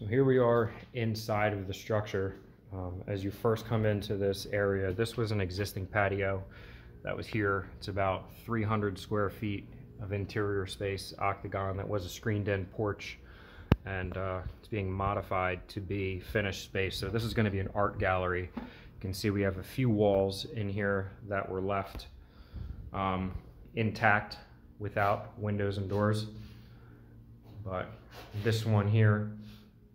So here we are inside of the structure. As you first come into this area, this was an existing patio that was here. It's about 300 square feet of interior space, octagon, that was a screened in porch, and it's being modified to be finished space. So this is going to be an art gallery. You can see we have a few walls in here that were left intact without windows and doors, but this one here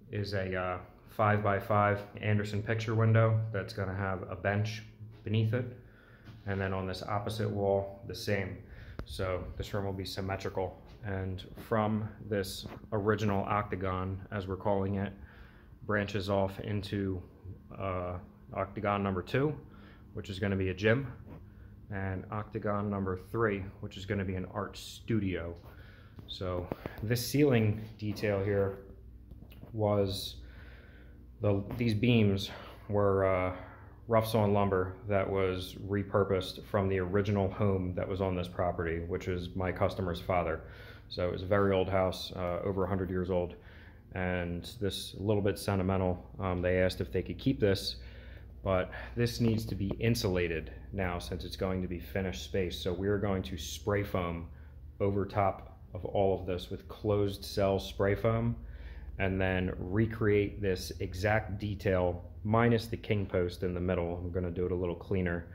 is a 5x5 Anderson picture window that's going to have a bench beneath it, and then on this opposite wall the same. So this room will be symmetrical, and from this original octagon, as we're calling it, branches off into octagon number 2, which is going to be a gym, and octagon number 3, which is going to be an art studio. So this ceiling detail here was these beams were rough sawn lumber that was repurposed from the original home that was on this property, which is my customer's father. So it was a very old house, over 100 years old, and this a little bit sentimental. They asked if they could keep this, but this needs to be insulated now since it's going to be finished space. So we're going to spray foam over top of all of this with closed cell spray foam, and then recreate this exact detail minus the king post in the middle. I'm going to do it a little cleaner,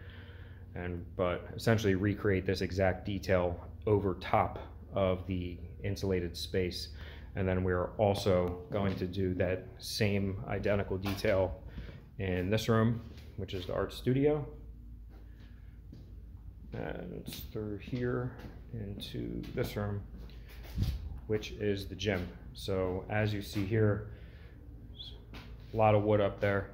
but essentially recreate this exact detail over top of the insulated space. And then we're also going to do that same identical detail in this room, which is the art studio, and it's through here into this room, which is the gym. So as you see here, a lot of wood up there.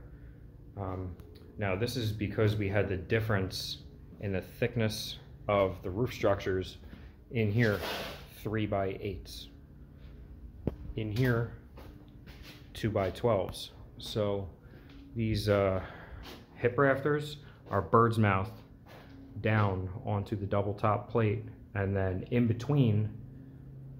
Now this is because we had the difference in the thickness of the roof structures. In here, 3x8s. In here, 2x12s. So these hip rafters are bird's mouth down onto the double top plate, and then in between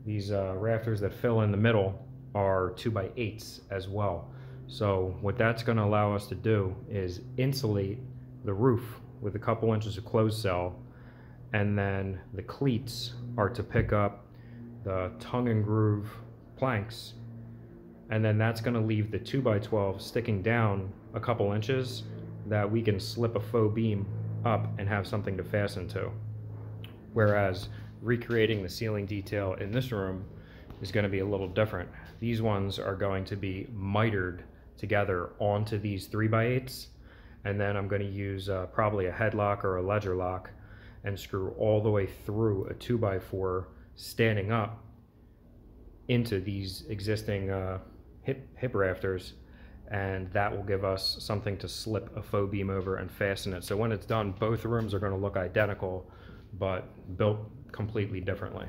these rafters that fill in the middle are 2x8s as well. So what that's going to allow us to do is insulate the roof with a couple inches of closed cell, and then the cleats are to pick up the tongue and groove planks, and then that's going to leave the 2x12 sticking down a couple inches that we can slip a faux beam up and have something to fasten to. Whereas recreating the ceiling detail in this room is going to be a little different. These ones are going to be mitered together onto these 3x8s, and then I'm going to use probably a headlock or a ledger lock and screw all the way through a 2x4 standing up into these existing hip rafters, and that will give us something to slip a faux beam over and fasten it. So when it's done, both rooms are going to look identical but built completely differently.